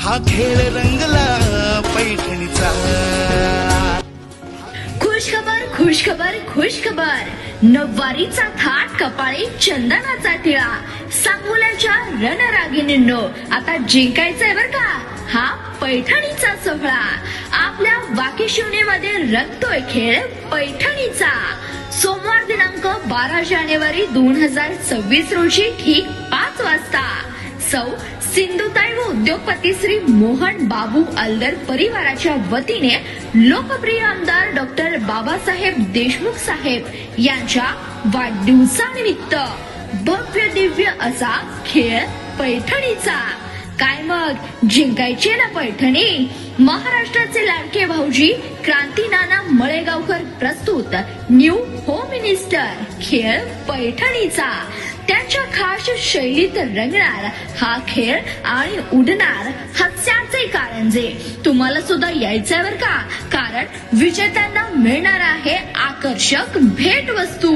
हा खेळ रंगला पैठणीचा. खुशखबर खुशखबर, नववारीचा थाट कपाळी चंदनाचा टिळा. सांगोल्याच्या रणरागिणींनो आता जिंकायचंय बर का हा पैठणीचा सोहळा. आपल्या वाकीशिवणीमध्ये रंगतोय खेळ पैठणीचा. सोमवार दिनांक 12 जानेवारी 2026 रोजी ठीक 5 वाजता सौ सिंधुताई व उद्योगपती श्री मोहन बाबू अलदर परिवाराच्या वतीने लोकप्रिय आमदार डॉक्टर बाबासाहेब देशमुख साहेब यांच्या वाढदिवसानिमित्त भव्य दिव्य असा खेळ पैठणीचा. काय मग जिंकायचे ना पैठणी. महाराष्ट्राचे लाडके भाऊजी क्रांतीनाना मळेगावकर प्रस्तुत न्यू होम मिनिस्टर खेळ पैठणीचा. त्यांच्या खास शैलीत रंगणार हा खेळ आणि उडणार हास्याचे कारंजे. तुम्हाला सुद्धा यायचंय बर का, कारण विजेत्यांना मिळणार आहे आकर्षक भेटवस्तू.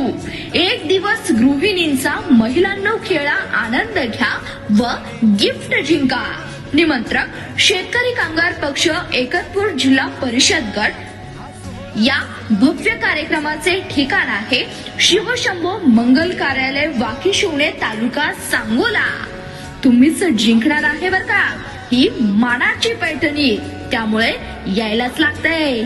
एक दिवस गृहिणींचा महिलांनो खेळा आनंद घ्या व गिफ्ट जिंका. निमंत्रक शेतकरी कामगार पक्ष एकतपूर जिल्हा परिषद गट. या भव्य कार्यक्रमाचे ठिकाण आहे शिवशंभो मंगल कार्यालय वाकीशिवणे तालुका सांगोला. तुम्हीच जिंकणार आहे बर का ही मानाची पैठणी, त्यामुळे यायलाच लागतंय.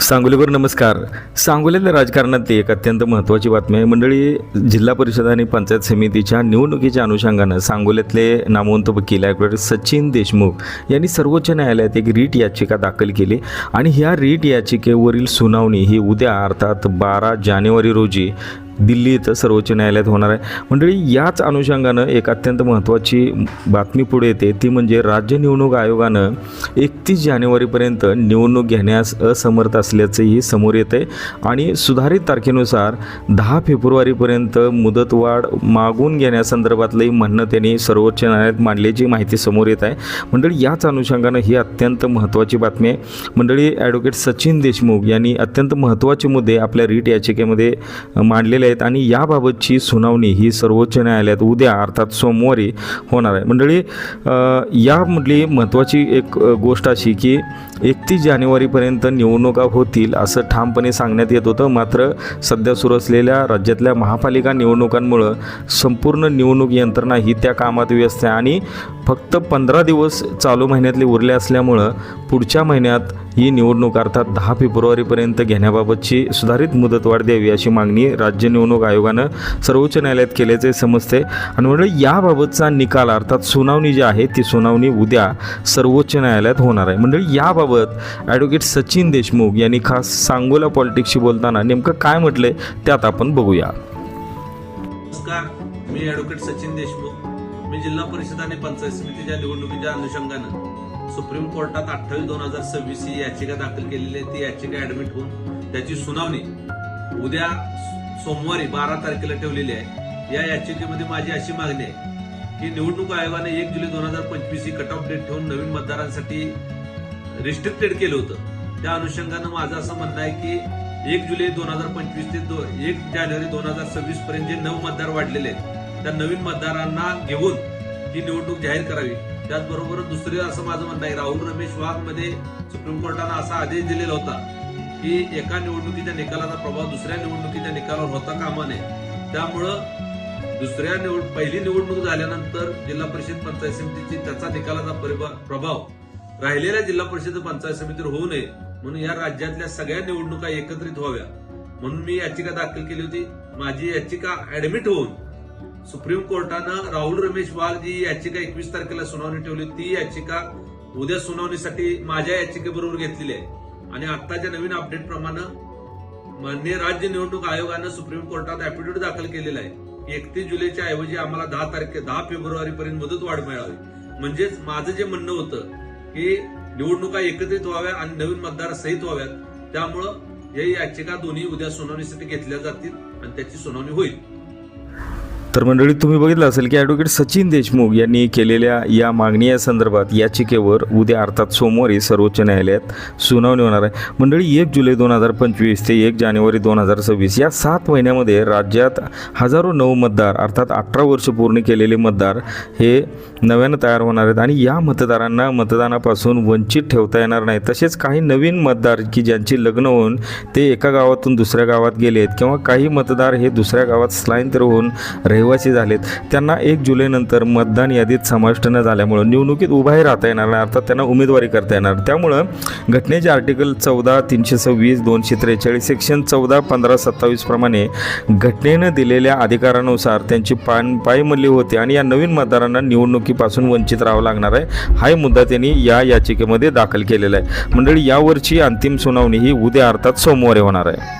सांगोलीकर नमस्कार. सांगोलीच्या राजकारणातली एक अत्यंत महत्त्वाची बातमी आहे मंडळी. जिल्हा परिषद आणि पंचायत समितीच्या निवडणुकीच्या अनुषंगानं सांगोल्यातले नामवंत वकील ॲडव्होकेट सचिन देशमुख यांनी सर्वोच्च न्यायालयात एक रीट याचिका दाखल केली आणि ह्या रीट याचिकेवरील सुनावणी ही उद्या अर्थात 12 जानेवारी रोजी दिल्ली इथं सर्वोच्च न्यायालयात होणार आहे. मंडळी याच अनुषंगानं एक अत्यंत महत्त्वाची बातमी पुढे येते, ती म्हणजे राज्य निवडणूक आयोगानं 31 जानेवारीपर्यंत निवडणूक घेण्यास असमर्थ असल्याचंही समोर येते आणि सुधारित तारखेनुसार 10 फेब्रुवारीपर्यंत मुदतवाढ मागून घेण्यासंदर्भातलंही म्हणणं त्यांनी सर्वोच्च न्यायालयात मांडल्याची माहिती समोर येत आहे. मंडळी याच अनुषंगानं ही अत्यंत महत्त्वाची बातमी आहे. मंडळी ॲडव्होकेट सचिन देशमुख यांनी अत्यंत महत्त्वाचे मुद्दे आपल्या रीट याचिकेमध्ये मांडलेले आहेत आणि याबाबतची सुनावणी ही सर्वोच्च न्यायालयात उद्या अर्थात सोमवारी होणार आहे. मंडळी यामधली महत्त्वाची एक गोष्ट अशी की 31 जानेवारीपर्यंत निवडणुका होतील असं ठामपणे सांगण्यात येत होतं. मात्र सध्या सुरू असलेल्या राज्यातल्या महापालिका निवडणुकांमुळं संपूर्ण निवडणूक यंत्रणा ही त्या कामात व्यस्त आहे आणि फक्त 15 दिवस चालू महिन्यातले उरले असल्यामुळं पुढच्या महिन्यात ही निवडणूक अर्थात 10 फेब्रुवारीपर्यंत घेण्याबाबतची सुधारित मुदतवाढ द्यावी अशी मागणी राज्य निवडणूक आयोगानं सर्वोच्च न्यायालयात केल्याचे समजते. आणि म्हणजे याबाबतचा निकाल अर्थात सुनावणी जी आहे ती सुनावणी उद्या सर्वोच्च न्यायालयात होणार आहे. म्हणजे याबाबत ॲडव्होकेट सचिन देशमुख यांनी खास सांगोला पॉलिटिक्सशी बोलताना नेमकं काय म्हटलंय त्यात आपण बघूया. नमस्कार, मी ॲडव्होकेट सचिन देशमुख. मी जिल्हा परिषद आणि पंचायत समितीच्या निवडणुकीच्या अनुषंगानं सुप्रीम कोर्टात 28/2026 ही याचिका दाखल केलेली आहे. ती याचिका ऍडमिट होऊन त्याची सुनावणी उद्या सोमवारी 12 तारखेला ठेवलेली आहे. या याचिकेमध्ये माझी अशी मागणी आहे की निवडणूक आयोगाने 1 जुलै 2025 ही कट ऑफ डेट ठेवून नवीन मतदारांसाठी रिस्ट्रिक्टेड केलं होतं. त्या अनुषंगानं माझं असं म्हणणं आहे की 1 जुलै 2025 ते 1 जानेवारी 2026 पर्यंत जे 9 मतदार वाढलेले आहेत त्या नवीन मतदारांना घेऊन ही निवडणूक जाहीर करावी. त्याचबरोबर दुसरे असं माझं म्हणणं आहे, राहुल रमेश वाघ मध्ये सुप्रीम कोर्टानं असा आदेश दिलेला होता की एका निवडणुकीच्या निकालाचा प्रभाव दुसऱ्या निवडणुकीच्या निकालावर होता कामा नये. त्यामुळं पहिली निवडणूक झाल्यानंतर जिल्हा परिषद पंचायत समितीची त्याचा निकालाचा प्रभाव राहिलेल्या जिल्हा परिषद पंचायत समितीवर होऊ नये म्हणून या राज्यातल्या सगळ्या निवडणुका एकत्रित व्हाव्या म्हणून मी याचिका दाखल केली होती. माझी याचिका ऍडमिट होऊन सुप्रीम कोर्टानं राहुल रमेश वाघ जी याचिका 21 तारखेला सुनावणी ठेवली ती याचिका उद्या सुनावणीसाठी माझ्या याचिकेबरोबर घेतलेली आहे. आणि आत्ताच्या नवीन अपडेट प्रमाणे माननीय राज्य निवडणूक आयोगानं सुप्रीम कोर्टात ऍफिडेव्हिट दाखल केलेला आहे की 31 जुलैच्या ऐवजी आम्हाला 10 फेब्रुवारीपर्यंत मुदतवाढ मिळावी. म्हणजेच माझं जे म्हणणं होतं की निवडणुका एकत्रित व्हाव्या आणि नवीन मतदार सहित व्हाव्यात, त्यामुळं या याचिका दोन्ही उद्या सुनावणीसाठी घेतल्या जातील आणि त्याची सुनावणी होईल. तर मंडळी, तुम्ही बघितलं असेल की ॲडव्होकेट सचिन देशमुख यांनी केलेल्या या मागणी या संदर्भात याचिकेवर उद्या अर्थात सोमवारी सर्वोच्च न्यायालयात सुनावणी होणार आहे. मंडळी, 1 जुलै 2025 ते 1 जानेवारी 2026 या 7 महिन्यामध्ये राज्यात हजारो नवमतदार अर्थात 18 वर्ष पूर्ण केलेले मतदार हे नव्यानं तयार होणार आहेत आणि या मतदारांना मतदानापासून वंचित ठेवता येणार नाही. तसेच काही नवीन मतदार की ज्यांची लग्न होऊन ते एका गावातून दुसऱ्या गावात गेलेत किंवा काही मतदार हे दुसऱ्या गावात स्थलांतर होऊन रहिवासी झालेत, त्यांना 1 जुलैनंतर मतदान यादीत समाविष्ट न झाल्यामुळं निवडणुकीत उभाही राहता येणार नाही, अर्थात त्यांना उमेदवारी करता येणार. त्यामुळं घटनेचे आर्टिकल 14, 326, 243, सेक्शन 14, 15, 27 प्रमाणे घटनेनं दिलेल्या अधिकारानुसार त्यांची पायमल्ली होते आणि या नवीन मतदारांना निवडणुकीपासून वंचित राहावं लागणार आहे. हाही मुद्दा त्यांनी या याचिकेमध्ये दाखल केलेला आहे. मंडळी, यावरची अंतिम सुनावणी ही उद्या अर्थात सोमवारी होणार आहे.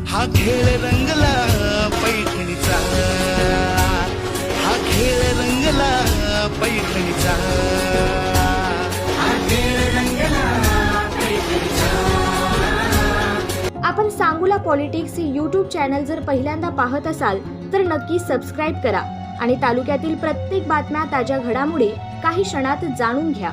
हा खेळ रंगला पैठणीचा, हा खेळ रंगला पैठणीचा, हा खेळ रंगला पैठणीचा. आपण सांगोला पॉलिटिक्स हे यूट्यूब चॅनल जर पहिल्यांदा पाहत असाल तर नक्की सबस्क्राईब करा आणि तालुक्यातील प्रत्येक बातम्या, ताज्या घडामोडी काही क्षणात जाणून घ्या.